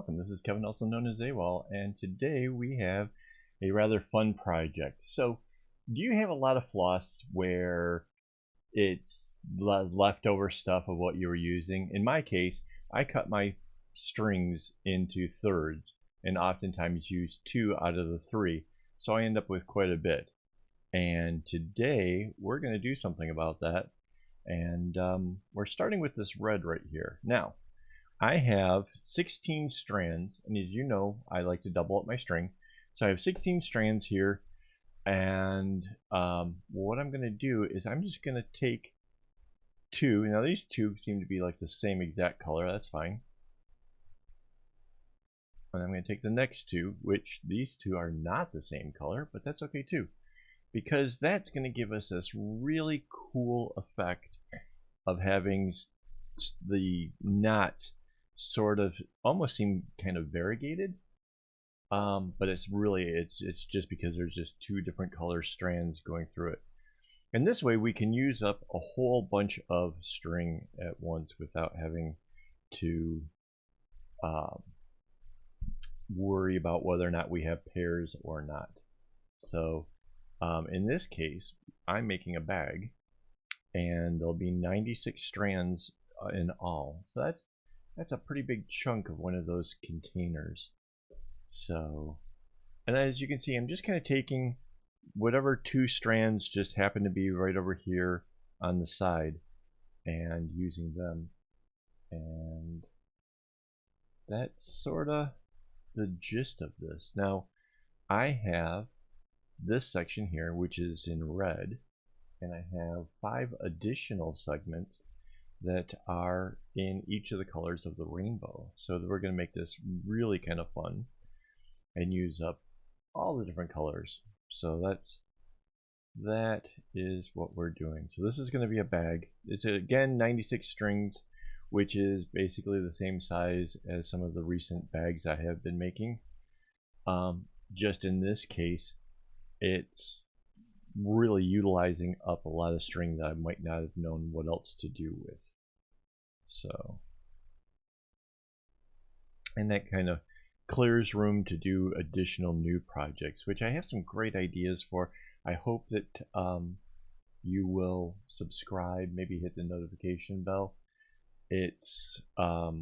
welcome. This is Kevin, also known as AWOL, and today we have a rather fun project. So, do you have a lot of floss where it's leftover stuff of what you were using? In my case, I cut my strings into thirds and oftentimes use 2 out of the 3, so I end up with quite a bit. And today we're going to do something about that, and we're starting with this red right here. Now, I have 16 strands, and as you know, I like to double up my string. So I have 16 strands here, and what I'm going to do is I'm just going to take 2. Now these 2 seem to be like the same exact color, that's fine. And I'm going to take the next 2, which these 2 are not the same color, but that's okay too, because that's going to give us this really cool effect of having the knots sort of almost seem kind of variegated, but it's really it's just because there's just 2 different color strands going through it, and this way we can use up a whole bunch of string at once without having to worry about whether or not we have pairs or not. So in this case, I'm making a bag, and there'll be 96 strands in all, so that's a pretty big chunk of one of those containers. So, and as you can see, I'm just kind of taking whatever 2 strands just happen to be right over here on the side and using them, and that's sort of the gist of this. Now I have this section here which is in red, and I have 5 additional segments that are in each of the colors of the rainbow. So we're going to make this really kind of fun and use up all the different colors. So that is what we're doing. So this is going to be a bag. It's again 96 strings, which is basically the same size as some of the recent bags I have been making. Just in this case, it's really utilizing up a lot of string that I might not have known what else to do with. So, and that kind of clears room to do additional new projects, which I have some great ideas for. I hope that you will subscribe, maybe hit the notification bell. It's I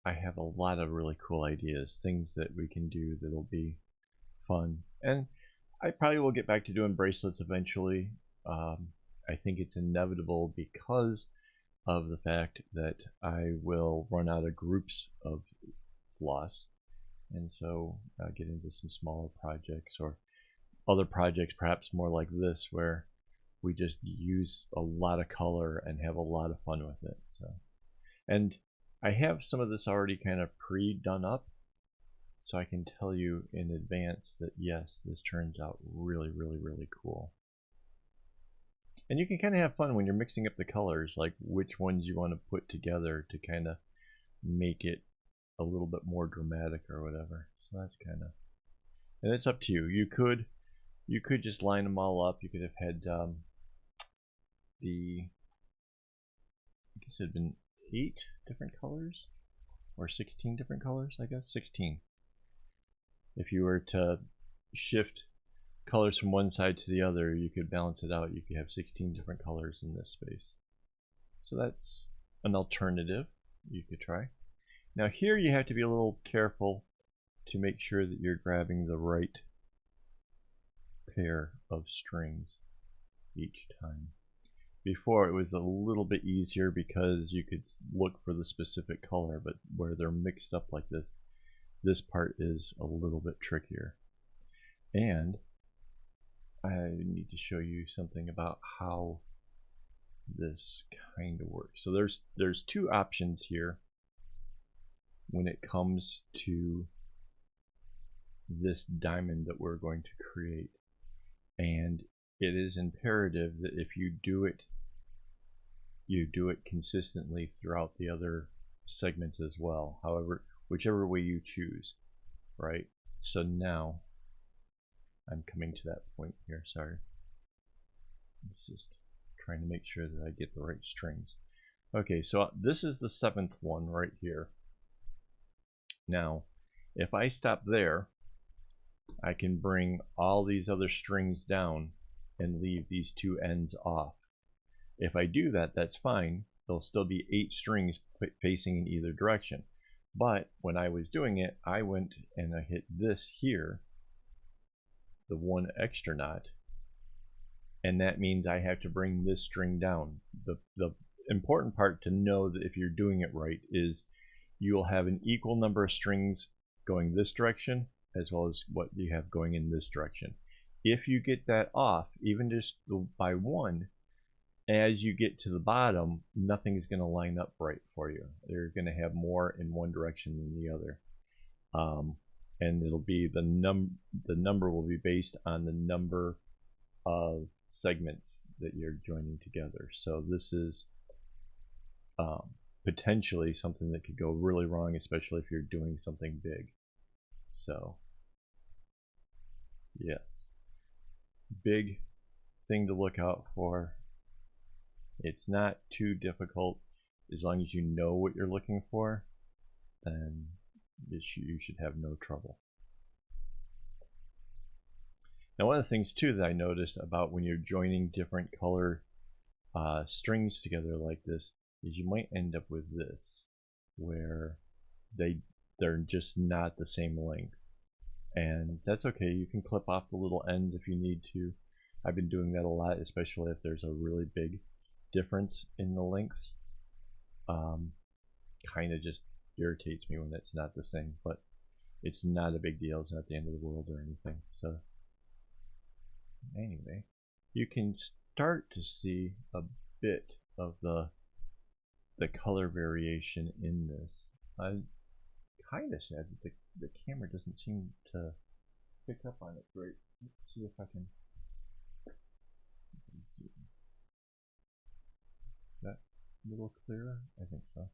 have a lot of really cool ideas, things that we can do that'll be fun, and I probably will get back to doing bracelets eventually. I think it's inevitable because of the fact that I will run out of groups of floss, and so get into some smaller projects or other projects, perhaps more like this, where we just use a lot of color and have a lot of fun with it. So, and I have some of this already kind of pre-done up, so I can tell you in advance that yes, this turns out really, really, really cool. And you can kind of have fun when you're mixing up the colors, like which ones you want to put together to kind of make it a little bit more dramatic or whatever. So that's kind of, and it's up to you. You could just line them all up. You could have had I guess it had been 8 different colors, or 16 different colors, I guess 16. If you were to shift colors from one side to the other, you could balance it out. You could have 16 different colors in this space. So that's an alternative you could try. Now here you have to be a little careful to make sure that you're grabbing the right pair of strings each time. Before it was a little bit easier because you could look for the specific color, but where they're mixed up like this part is a little bit trickier. And I need to show you something about how this kind of works. So there's 2 options here when it comes to this diamond that we're going to create, and it is imperative that if you do it consistently throughout the other segments as well, however, whichever way you choose, right? So now I'm coming to that point here, sorry. It's just trying to make sure that I get the right strings. Okay, so this is the 7th one right here. Now, if I stop there, I can bring all these other strings down and leave these two ends off. If I do that, that's fine. There'll still be 8 strings facing in either direction. But when I was doing it, I went and I hit this here, the one extra knot, and that means I have to bring this string down. The important part to know that if you're doing it right is you'll have an equal number of strings going this direction as well as what you have going in this direction. If you get that off, even just by one, as you get to the bottom, nothing's going to line up right for you. You're going to have more in one direction than the other. And it'll be the number will be based on the number of segments that you're joining together. So this is potentially something that could go really wrong, especially if you're doing something big. So yes, big thing to look out for. It's not too difficult. As long as you know what you're looking for, then you should have no trouble. Now, one of the things too that I noticed about when you're joining different color strings together like this is you might end up with this, where they're just not the same length. And that's okay. You can clip off the little ends if you need to. I've been doing that a lot, especially if there's a really big difference in the lengths. Kind of just irritates me when it's not the same, but it's not a big deal. It's not the end of the world or anything. So anyway, you can start to see a bit of the color variation in this. I'm kind of sad that the camera doesn't seem to pick up on it great. Let's see if I can see that a little clearer. I think so.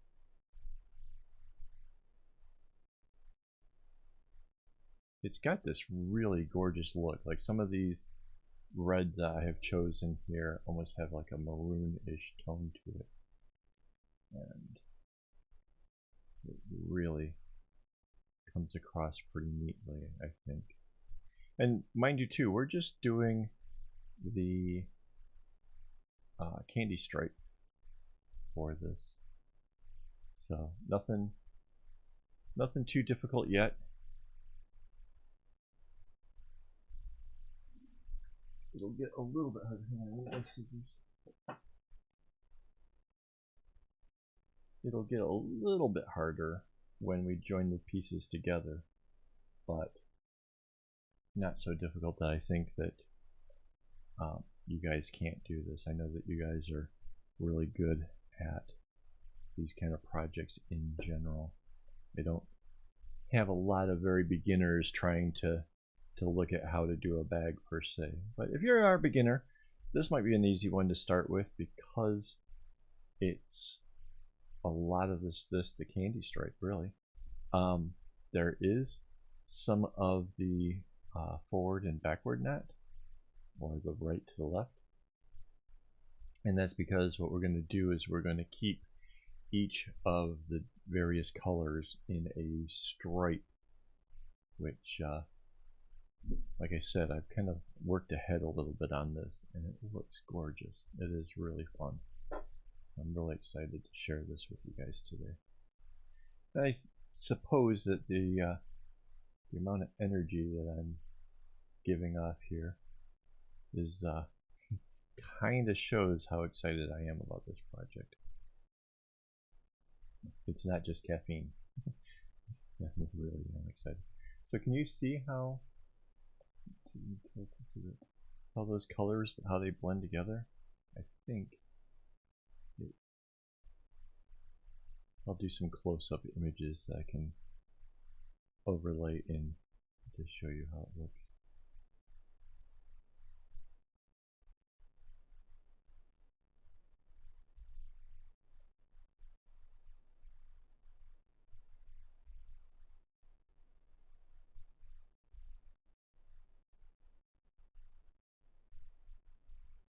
It's got this really gorgeous look. Like some of these reds that I have chosen here almost have like a maroon-ish tone to it. And it really comes across pretty neatly, I think. And mind you too, we're just doing the candy stripe for this. So nothing too difficult yet. It'll get a little bit harder. It'll get a little bit harder when we join the pieces together, but not so difficult that I think that you guys can't do this. I know that you guys are really good at these kind of projects in general. I don't have a lot of very beginners trying to look at how to do a bag per se. But if you're a beginner, this might be an easy one to start with because it's a lot of the candy stripe really. There is some of the forward and backward knot, or the right to the left, and that's because what we're going to do is we're going to keep each of the various colors in a stripe, which like I said, I've kind of worked ahead a little bit on this, and it looks gorgeous. It is really fun. I'm really excited to share this with you guys today. And I suppose that the amount of energy that I'm giving off here is kind of shows how excited I am about this project. It's not just caffeine. I really am excited. So can you see how those colors, how they blend together? I think I'll do some close-up images that I can overlay in to show you how it looks.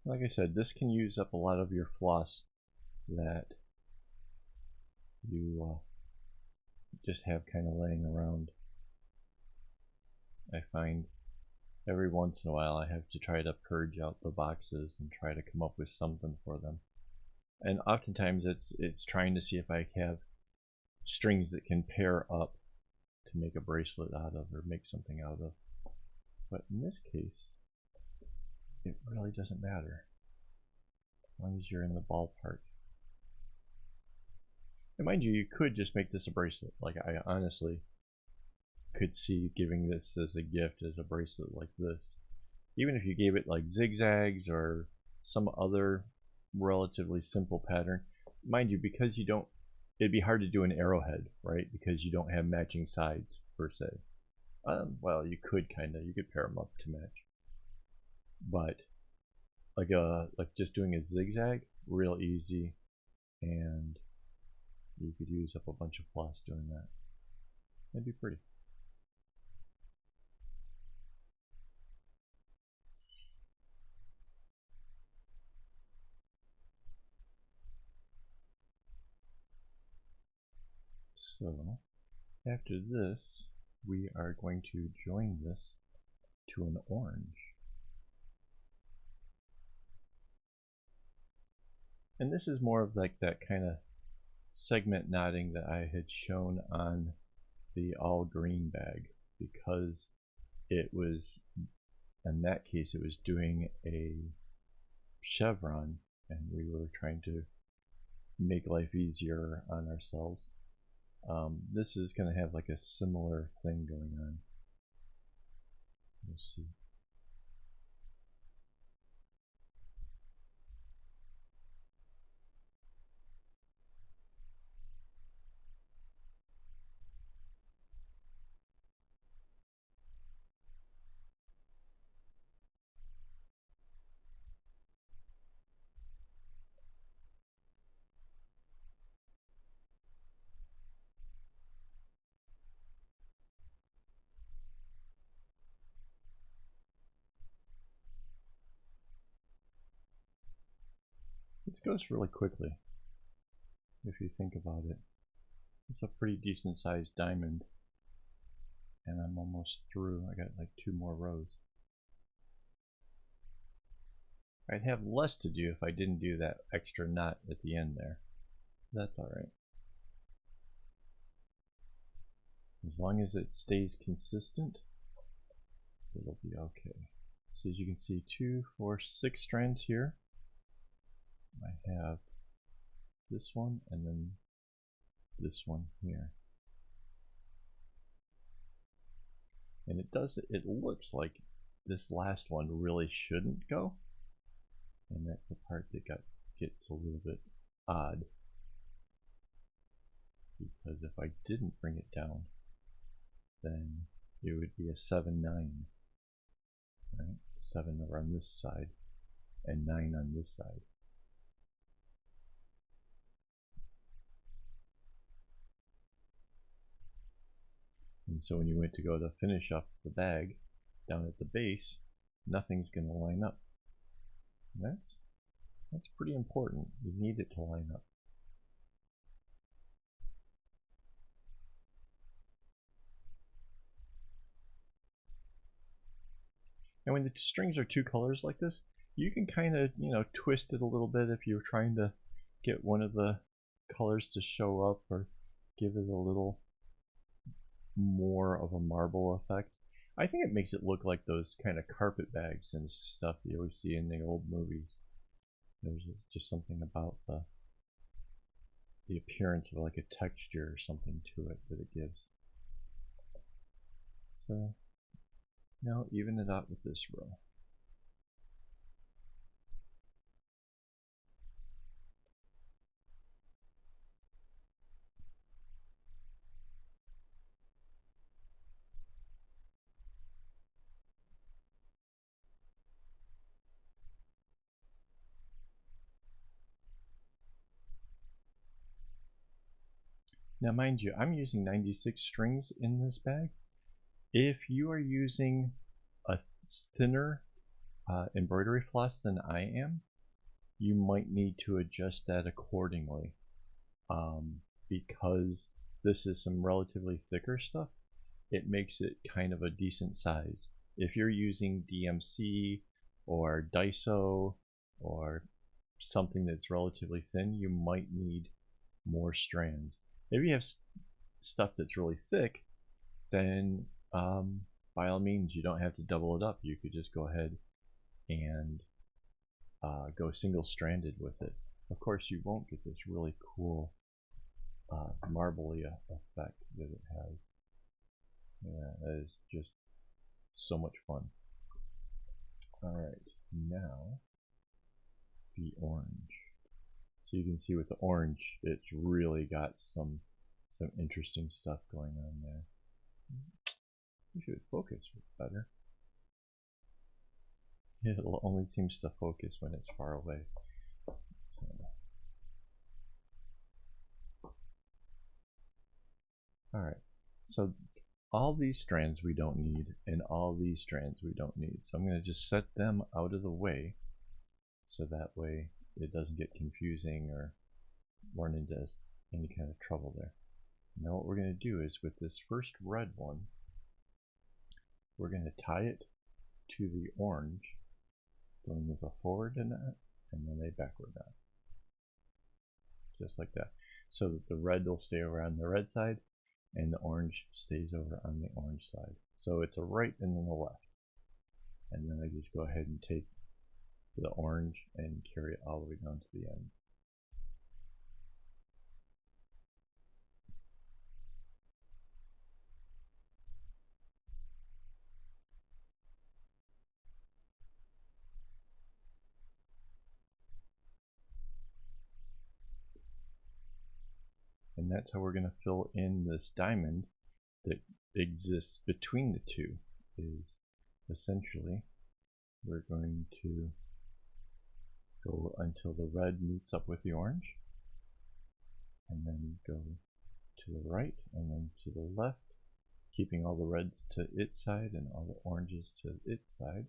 Like I said, this can use up a lot of your floss that you just have kind of laying around. I find every once in a while I have to try to purge out the boxes and try to come up with something for them. And oftentimes it's trying to see if I have strings that can pair up to make a bracelet out of or make something out of. But in this case, it really doesn't matter as long as you're in the ballpark. And mind you, you could just make this a bracelet. Like, I honestly could see giving this as a gift as a bracelet like this. Even if you gave it like zigzags or some other relatively simple pattern. Mind you, because you don't, it'd be hard to do an arrowhead, right? Because you don't have matching sides per se. Well, you could you could pair them up to match. But like just doing a zigzag, real easy, and you could use up a bunch of floss doing that. That'd be pretty. So after this, we are going to join this to an orange. And this is more of like that kind of segment knotting that I had shown on the all green bag, because it was, in that case, it was doing a chevron and we were trying to make life easier on ourselves. This is going to have like a similar thing going on. We'll see. This goes really quickly if you think about it. It's a pretty decent sized diamond, and I'm almost through. I got like 2 more rows. I'd have less to do if I didn't do that extra knot at the end there. That's alright. As long as it stays consistent, it'll be okay. So as you can see, 2, 4, 6 strands here. I have this one and then this one here. And it looks like this last one really shouldn't go. And that's the part that gets a little bit odd. Because if I didn't bring it down, then it would be a 7, 9. Right? 7 over on this side and 9 on this side. And so when you went to go to finish up the bag down at the base, nothing's going to line up. And that's pretty important. You need it to line up. And when the strings are 2 colors like this, you can kind of, twist it a little bit if you're trying to get one of the colors to show up or give it a little more of a marble effect. I think it makes it look like those kind of carpet bags and stuff you always see in the old movies. There's just something about the appearance of like a texture or something to it that it gives. So now even it out with this row. Now mind you, I'm using 96 strings in this bag. If you are using a thinner embroidery floss than I am, you might need to adjust that accordingly, because this is some relatively thicker stuff, it makes it kind of a decent size. If you're using DMC or Daiso or something that's relatively thin, you might need more strands. If you have stuff that's really thick, then by all means, you don't have to double it up. You could just go ahead and go single-stranded with it. Of course, you won't get this really cool marbly effect that it has. Yeah, that is just so much fun. Alright, now the orange. So you can see with the orange, it's really got some interesting stuff going on there. We should focus better. It only seems to focus when it's far away. So. Alright, so all these strands we don't need, and all these strands we don't need. So I'm going to just set them out of the way, so that way it doesn't get confusing or run into any kind of trouble there. Now what we're going to do is with this first red one, we're going to tie it to the orange, going with a forward knot and then a backward knot. Just like that. So that the red will stay over on the red side and the orange stays over on the orange side. So it's a right and then a left. And then I just go ahead and take the orange and carry it all the way down to the end. And that's how we're going to fill in this diamond that exists between the two. Is essentially we're going to go until the red meets up with the orange, and then go to the right and then to the left, keeping all the reds to its side and all the oranges to its side.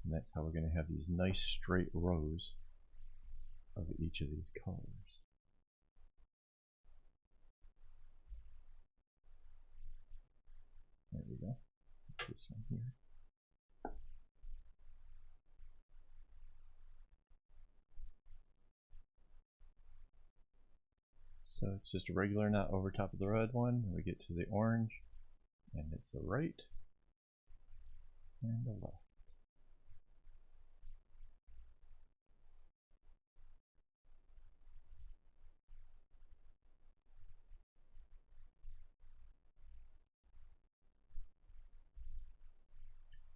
And that's how we're going to have these nice straight rows of each of these colors. There we go. This one here. So it's just a regular knot over top of the red one. We get to the orange, and it's a right and a left.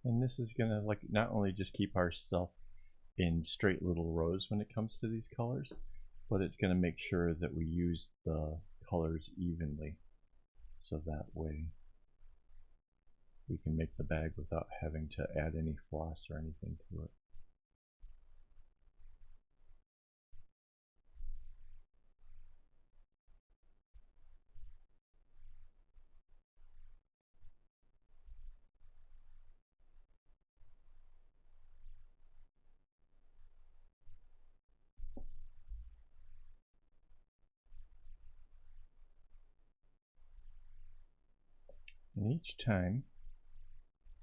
And this is gonna like not only just keep our stuff in straight little rows when it comes to these colors, but it's gonna make sure that we use the colors evenly, so that way we can make the bag without having to add any floss or anything to it. And each time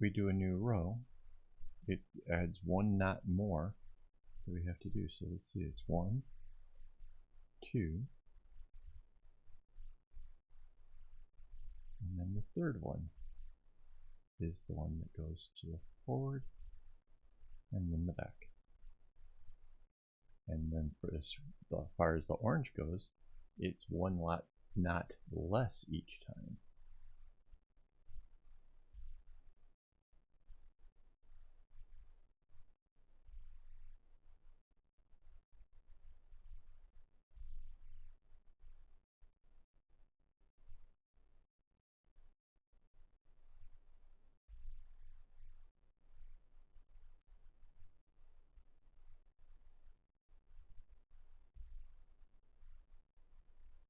we do a new row, it adds one knot more that we have to do. So let's see, it's 1, 2, and then the third one is the one that goes to the forward and then the back. And then for as far as the orange goes, it's one knot less each time.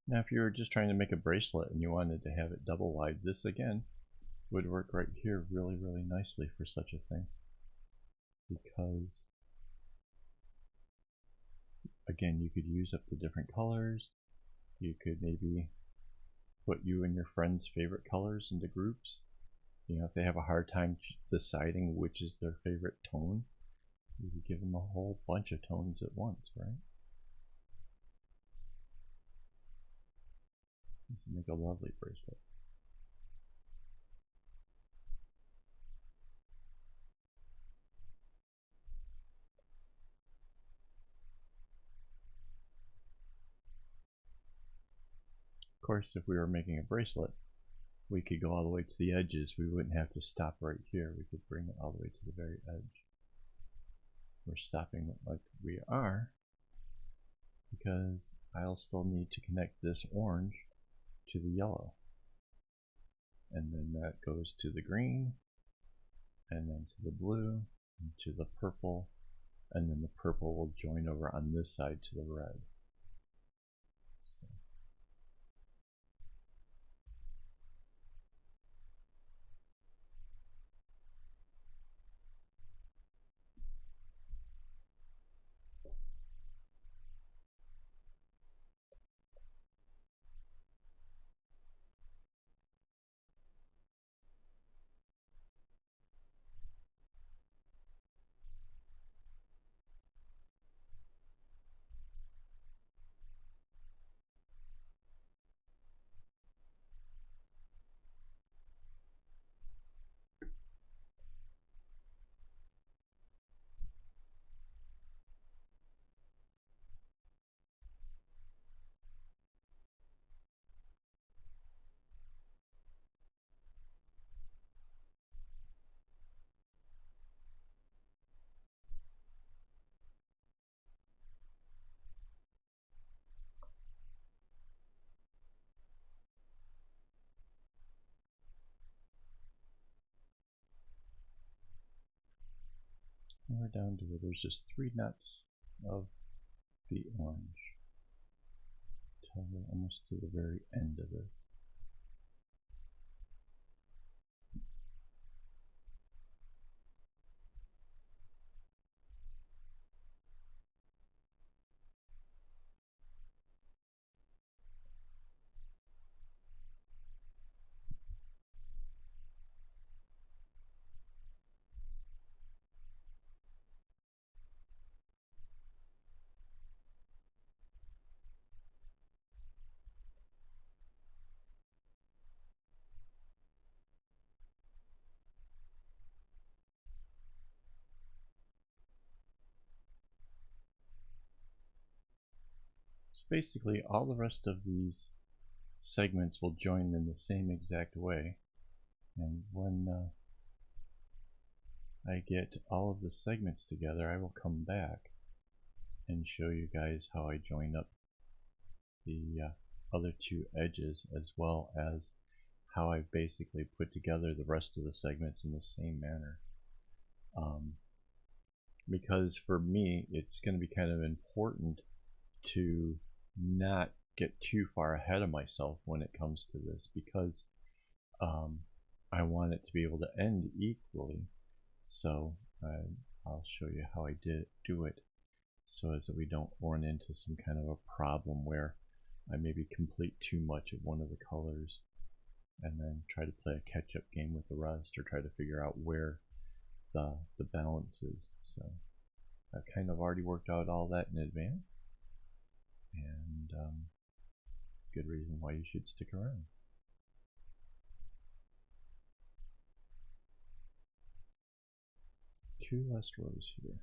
Now if you were just trying to make a bracelet and you wanted to have it double wide, this again would work right here really, really nicely for such a thing. Because again, you could use up the different colors. You could maybe put you and your friends' favorite colors into groups. You know, if they have a hard time deciding which is their favorite tone, you could give them a whole bunch of tones at once, right? This would make a lovely bracelet. Of course, if we were making a bracelet, we could go all the way to the edges. We wouldn't have to stop right here. We could bring it all the way to the very edge. We're stopping like we are because I'll still need to connect this orange to the yellow. And then that goes to the green, and then to the blue, and to the purple, and then the purple will join over on this side to the red. So. And we're down to where there's just 3 knots of the orange till we're almost to the very end of this. So basically all the rest of these segments will join in the same exact way, and when I get all of the segments together, I will come back and show you guys how I join up the other 2 edges, as well as how I basically put together the rest of the segments in the same manner. Because for me, it's going to be kind of important to not get too far ahead of myself when it comes to this, because I want it to be able to end equally. So I'll show you how I do it, so as that we don't run into some kind of a problem where I maybe complete too much of one of the colors and then try to play a catch-up game with the rest, or try to figure out where the balance is. So I've kind of already worked out all that in advance, and good reason why you should stick around. Two last rows here.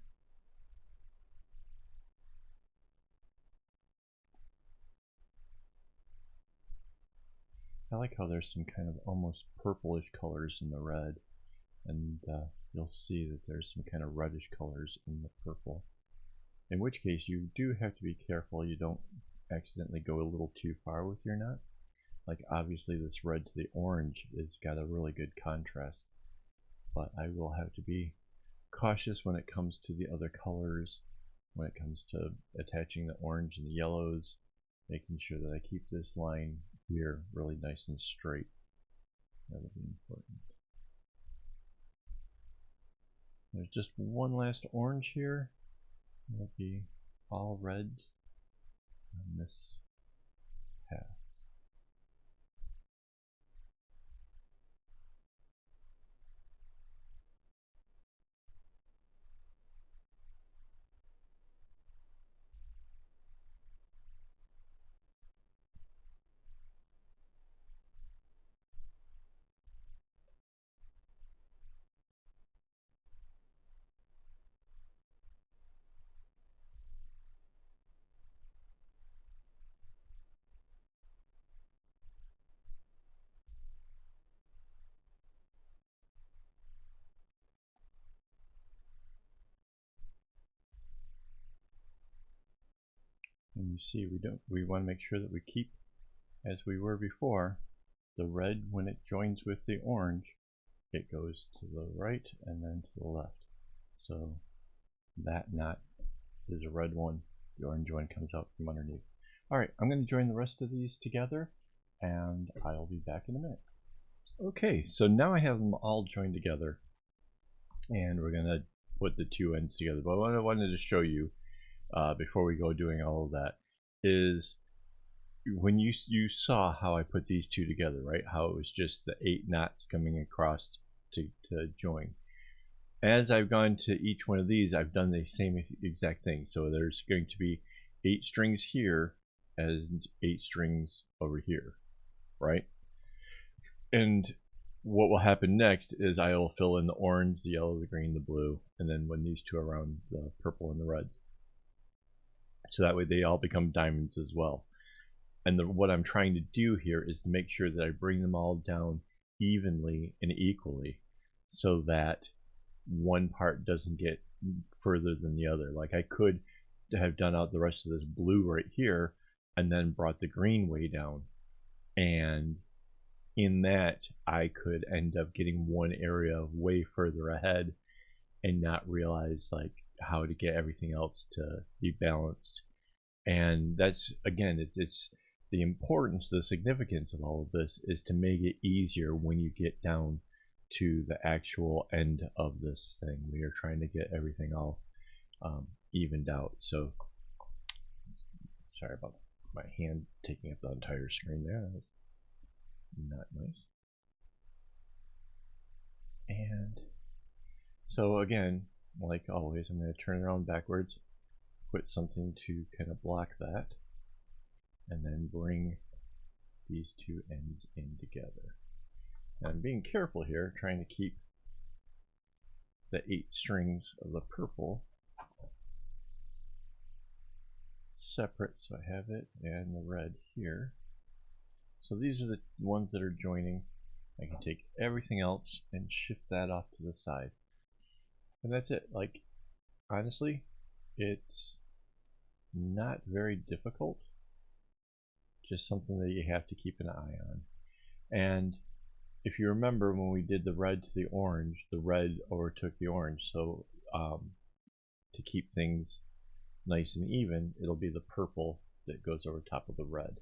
I like how there's some kind of almost purplish colors in the red, and you'll see that there's some kind of reddish colors in the purple. In which case you do have to be careful you don't accidentally go a little too far with your knot. Like obviously this red to the orange has got a really good contrast, but I will have to be cautious when it comes to the other colors, when it comes to attaching the orange and the yellows, making sure that I keep this line here really nice and straight. That'll be important. There's just one last orange here. That'll be all reds on this path. And you see, we want to make sure that we keep, as we were before, the red, when it joins with the orange, it goes to the right and then to the left. So that knot is a red one, the orange one comes out from underneath. Alright, I'm going to join the rest of these together and I'll be back in a minute. Okay, so now I have them all joined together and we're going to put the two ends together. But what I wanted to show you before we go doing all of that is when you saw how I put these two together, right? How it was just the 8 knots coming across to join. As I've gone to each one of these, I've done the same exact thing. So there's going to be 8 strings here and 8 strings over here, right? And what will happen next is I will fill in the orange, the yellow, the green, the blue, and then when these two are around, the purple and the reds. So that way they all become diamonds as well. And what I'm trying to do here is to make sure that I bring them all down evenly and equally so that one part doesn't get further than the other. Like I could have done out the rest of this blue right here and then brought the green way down, and in that I could end up getting one area way further ahead and not realize like how to get everything else to be balanced. And that's, again, it's the importance, the significance of all of this is to make it easier when you get down to the actual end of this thing. We are trying to get everything all evened out. So sorry about my hand taking up the entire screen there. That was not nice. And so again, like always, I'm going to turn it around backwards, put something to kind of block that, and then bring these two ends in together. Now I'm being careful here, trying to keep the 8 strings of the purple separate, so I have it, and the red here. So these are the ones that are joining. I can take everything else and shift that off to the side. And that's it. Like, honestly, it's not very difficult. Just something that you have to keep an eye on. And if you remember when we did the red to the orange, the red overtook the orange. So to keep things nice and even, it'll be the purple that goes over top of the red.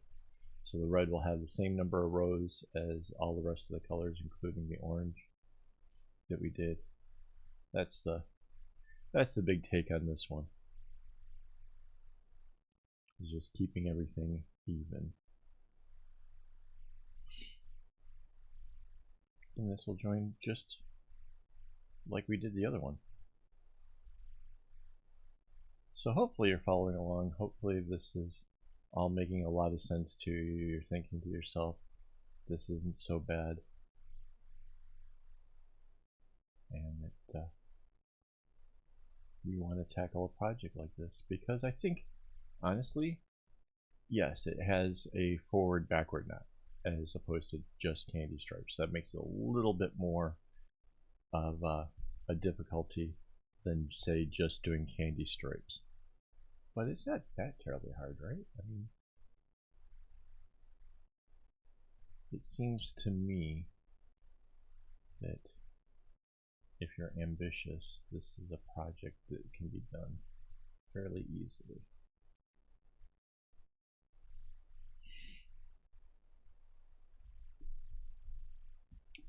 So the red will have the same number of rows as all the rest of the colors, including the orange that we did. That's the big take on this one. Is just keeping everything even. And this will join just like we did the other one. So hopefully you're following along. Hopefully this is all making a lot of sense to you. You're thinking to yourself, this isn't so bad. And that you want to tackle a project like this. Because I think, honestly, yes, it has a forward-backward knot as opposed to just candy stripes. That makes it a little bit more of a difficulty than, say, just doing candy stripes. But it's not that terribly hard, right? I mean, it seems to me that if you're ambitious, this is a project that can be done fairly easily.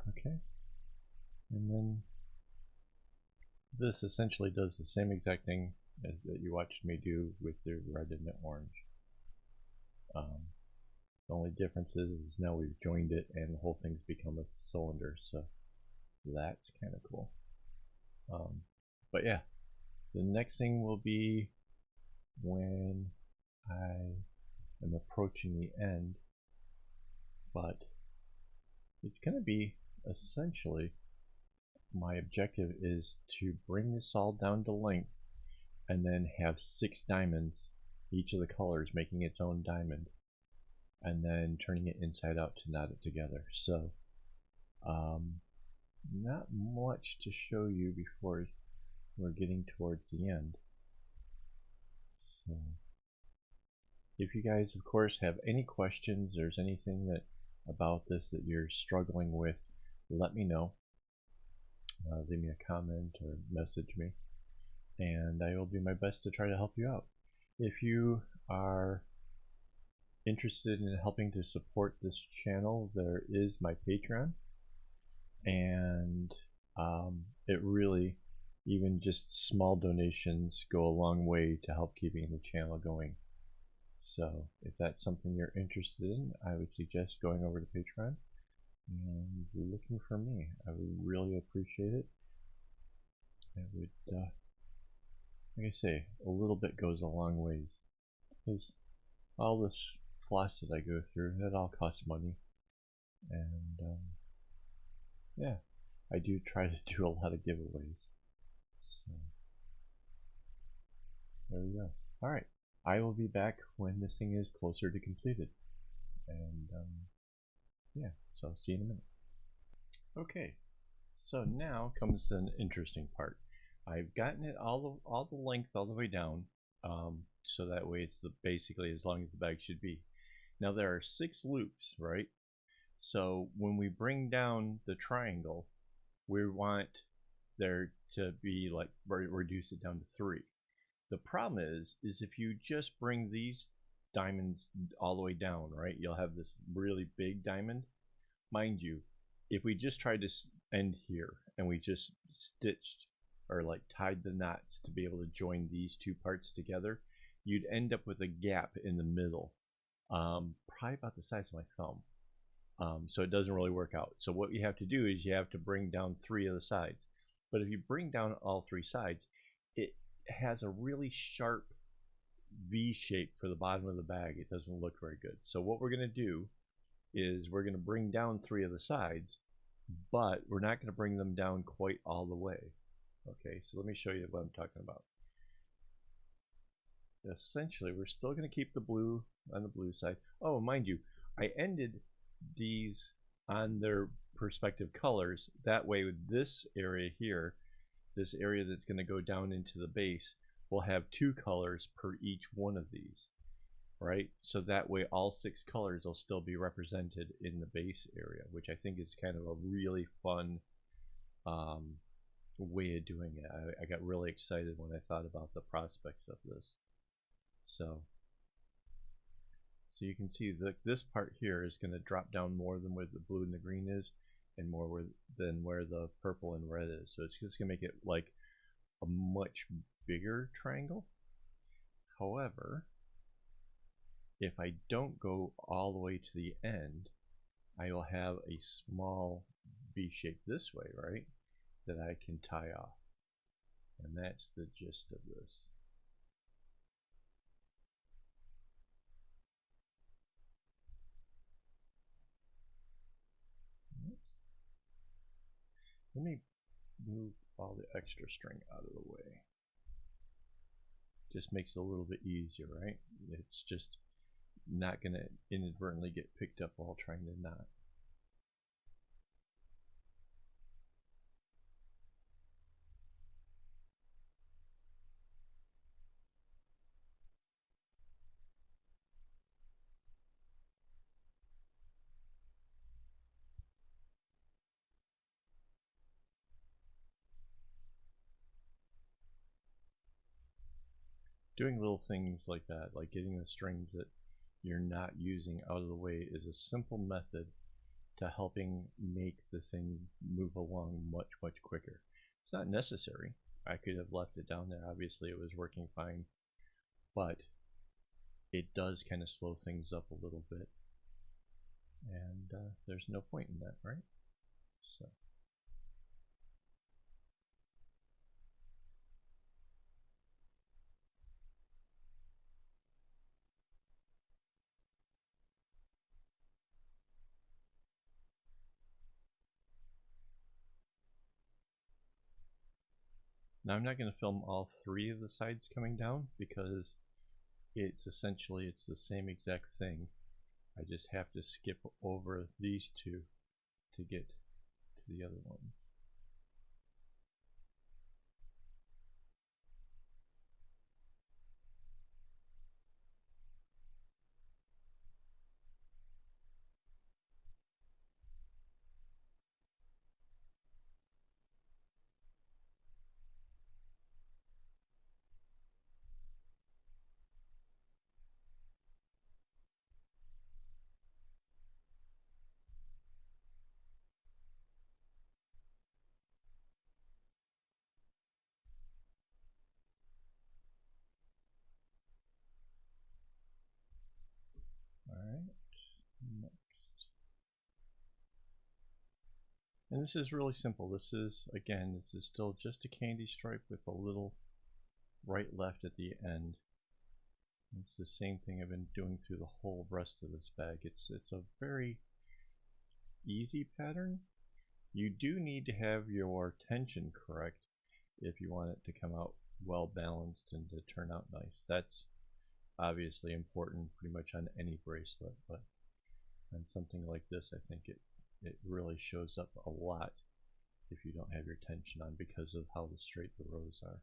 Okay, and then this essentially does the same exact thing that you watched me do with the red and the orange. The only difference is now we've joined it and the whole thing's become a cylinder, so that's kind of cool. But yeah, the next thing will be when I am approaching the end, but it's going to be essentially, my objective is to bring this all down to length and then have 6 diamonds, each of the colors making its own diamond, and then turning it inside out to knot it together. So not much to show you before we're getting towards the end. So if you guys of course have any questions, there's anything that about this that you're struggling with, let me know. Leave me a comment or message me, and I will do my best to try to help you out. If you are interested in helping to support this channel, there is my Patreon, and it really, even just small donations go a long way to help keeping the channel going. So if that's something you're interested in, I would suggest going over to Patreon and looking for me. I would really appreciate it. It would, like I say, a little bit goes a long ways, because all this floss that I go through, that all costs money, and yeah, I do try to do a lot of giveaways. So there we go. All right, I will be back when this thing is closer to completed, and yeah, so I'll see you in a minute. Okay, so now comes an interesting part. I've gotten it all the length all the way down, so that way it's basically as long as the bag should be. Now there are 6 loops, right? So when we bring down the triangle, we want there to be like reduce it down to 3. The problem is if you just bring these diamonds all the way down, right, you'll have this really big diamond. Mind you, if we just tried to end here and we just stitched or like tied the knots to be able to join these 2 parts together, you'd end up with a gap in the middle, probably about the size of my thumb. So it doesn't really work out. So what you have to do is you have to bring down 3 of the sides. But if you bring down all 3 sides, it has a really sharp V shape for the bottom of the bag. It doesn't look very good. So what we're going to do is we're going to bring down 3 of the sides, but we're not going to bring them down quite all the way. Okay, so let me show you what I'm talking about. Essentially, we're still going to keep the blue on the blue side. Oh, mind you, I ended these on their respective colors. That way, with this area here, this area that's going to go down into the base, will have 2 colors per each one of these, right? So that way all 6 colors will still be represented in the base area, which I think is kind of a really fun way of doing it. I got really excited when I thought about the prospects of this. So you can see that this part here is going to drop down more than where the blue and the green is, and more than where the purple and red is. So it's just going to make it like a much bigger triangle. However, if I don't go all the way to the end, I will have a small V shape this way, right, that I can tie off. And that's the gist of this. Oops. Let me move all the extra string out of the way. Just makes it a little bit easier, right? It's just not going to inadvertently get picked up while trying to knot. Doing little things like that, like getting the strings that you're not using out of the way, is a simple method to helping make the thing move along much quicker. It's not necessary. I could have left it down there. Obviously it was working fine, but it does kind of slow things up a little bit, and there's no point in that, right? So now I'm not going to film all three of the sides coming down because it's the same exact thing. I just have to skip over these two to get to the other one. Alright, next. And this is really simple. This is still just a candy stripe with a little right left at the end. It's the same thing I've been doing through the whole rest of this bag. It's a very easy pattern. You do need to have your tension correct if you want it to come out well balanced and to turn out nice. That's obviously important pretty much on any bracelet, but on something like this I think it really shows up a lot if you don't have your tension on because of how straight the rows are.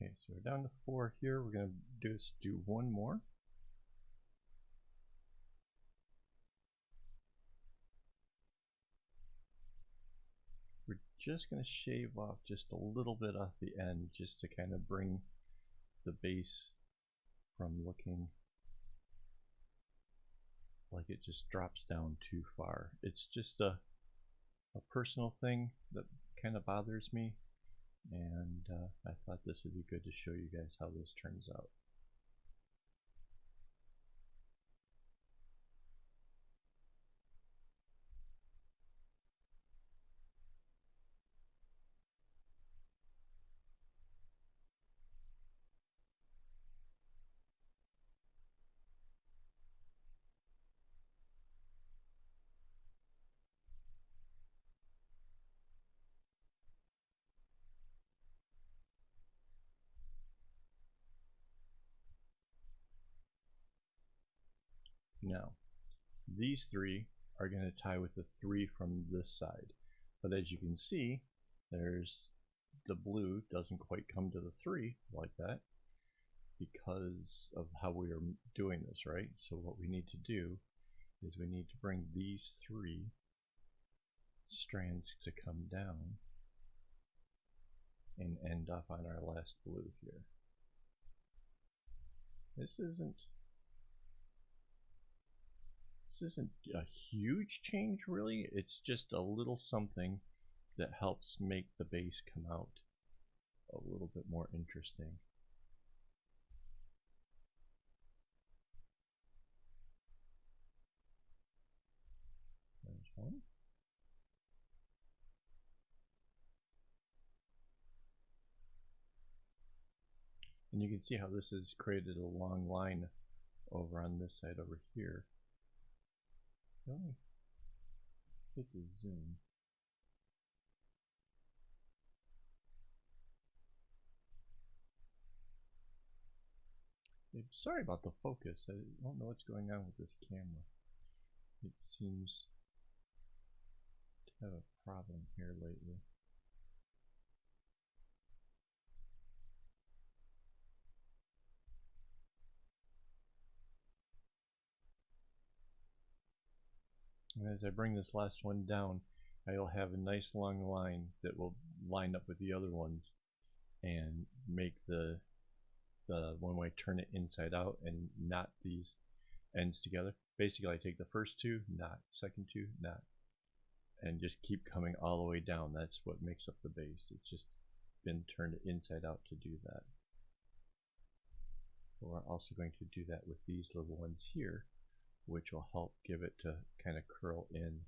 Okay, so we're down to 4 here. We're going to just do one more. We're just going to shave off just a little bit off the end just to kind of bring the base from looking like it just drops down too far. It's just a personal thing that kind of bothers me, and I thought this would be good to show you guys how this turns out. Now, these three are going to tie with the 3 from this side, but as you can see, there's the blue doesn't quite come to the 3 like that because of how we are doing this, right? So what we need to do is we need to bring these 3 strands to come down and end up on our last blue here. This isn't a huge change really, it's just a little something that helps make the base come out a little bit more interesting. There's one. And you can see how this has created a long line over on this side over here. Let me hit the zoom. Sorry about the focus. I don't know what's going on with this camera. It seems to have a problem here lately. And as I bring this last one down, I will have a nice long line that will line up with the other ones and make the one way I turn it inside out and knot these ends together. Basically I take the first two, knot, second two, knot, and just keep coming all the way down. That's what makes up the base. It's just been turned inside out to do that. We're also going to do that with these little ones here, which will help give it to kind of curl in.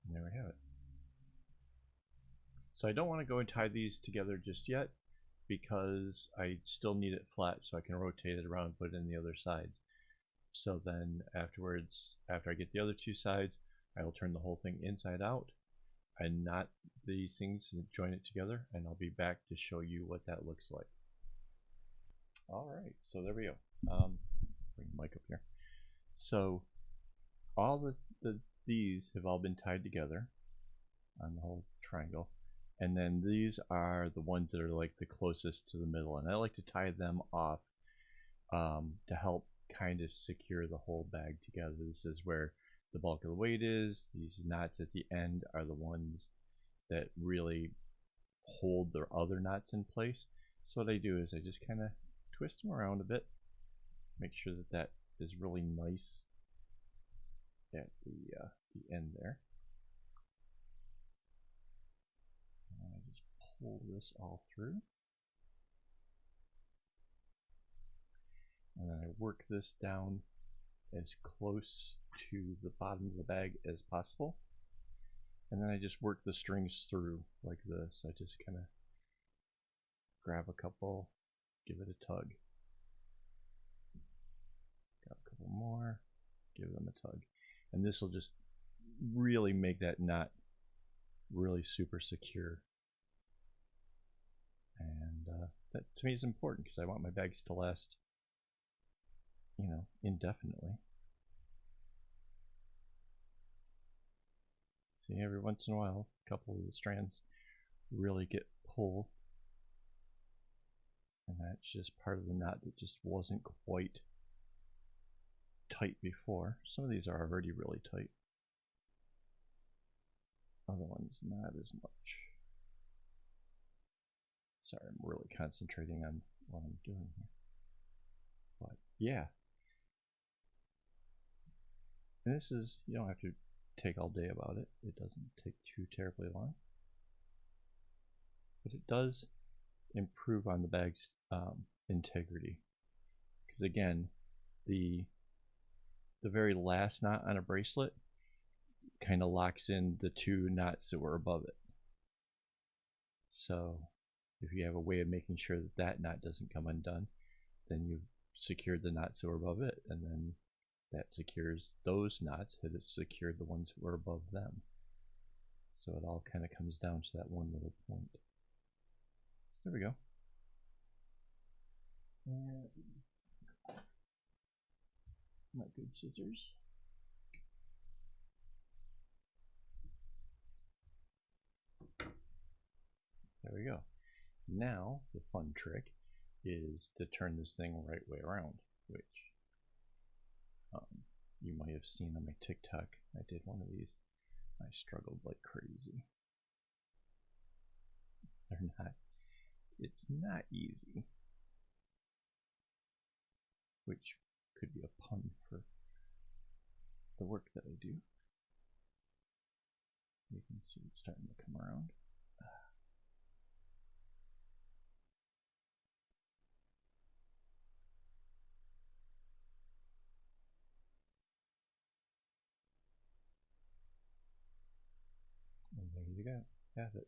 And there we have it. So I don't want to go and tie these together just yet because I still need it flat so I can rotate it around and put it in the other sides. So then afterwards, after I get the other two sides, I will turn the whole thing inside out and knot these things and join it together, and I'll be back to show you what that looks like. Alright, so there we go. Bring the mic up here. So all these have all been tied together on the whole triangle, and then these are the ones that are like the closest to the middle, and I like to tie them off to help kind of secure the whole bag together. This is where the bulk of the weight is. These knots at the end are the ones that really hold their other knots in place. So what I do is I just kind of twist them around a bit, make sure that that is really nice at the end there. And I just pull this all through. And then I work this down as close to the bottom of the bag as possible. And then I just work the strings through like this. I just kind of grab a couple, give it a tug. Grab a couple more, give them a tug. And this will just really make that knot really super secure. And that to me is important because I want my bags to last, you know, indefinitely. See, every once in a while, a couple of the strands really get pulled, and that's just part of the knot that just wasn't quite tight before. Some of these are already really tight. Other ones not as much. Sorry, I'm really concentrating on what I'm doing here. But yeah. And this is, you don't have to take all day about it. It doesn't take too terribly long. But it does improve on the bag's integrity. Because again, the very last knot on a bracelet kind of locks in the two knots that were above it. So if you have a way of making sure that that knot doesn't come undone, then you've secured the knots that were above it, and then that secures those knots that has secured the ones that were above them. So it all kind of comes down to that one little point. So there we go. And my good scissors. There we go. Now the fun trick is to turn this thing right way around, which you might have seen on my TikTok. I did one of these. I struggled like crazy. It's not easy. Which could be a pun for the work that I do. You can see it's starting to come around. And there you go, have it.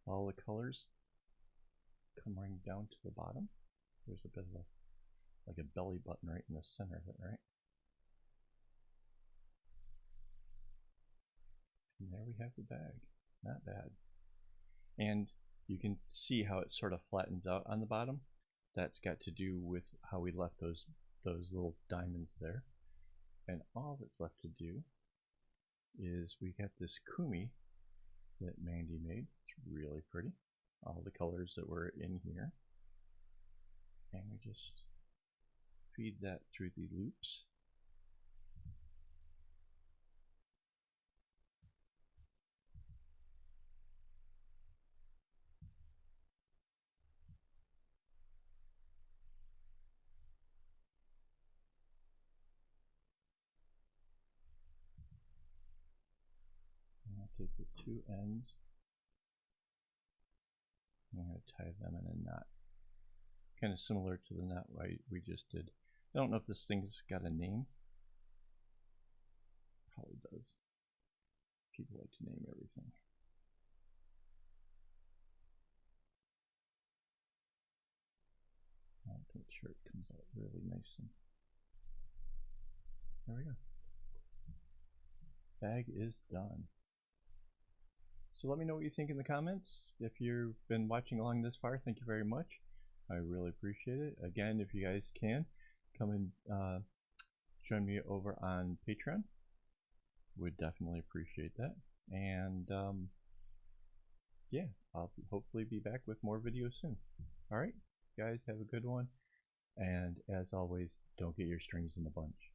All the colors come right down to the bottom. There's a bit of like a belly button right in the center of it, right? And there we have the bag. Not bad. And you can see how it sort of flattens out on the bottom. That's got to do with how we left those little diamonds there. And all that's left to do is we got this kumi that Mandy made. It's really pretty. All the colors that were in here. And we just feed that through the loops. And I'll take the two ends. I'm going to tie them in a knot. Kind of similar to the knot we just did. I don't know if this thing's got a name. Probably does. People like to name everything. I'll make sure it comes out really nice and there we go. Bag is done. So let me know what you think in the comments. If you've been watching along this far, thank you very much. I really appreciate it. Again, if you guys can, come and join me over on Patreon. Would definitely appreciate that. And yeah, I'll hopefully be back with more videos soon. Alright, guys, have a good one. And as always, don't get your strings in a bunch.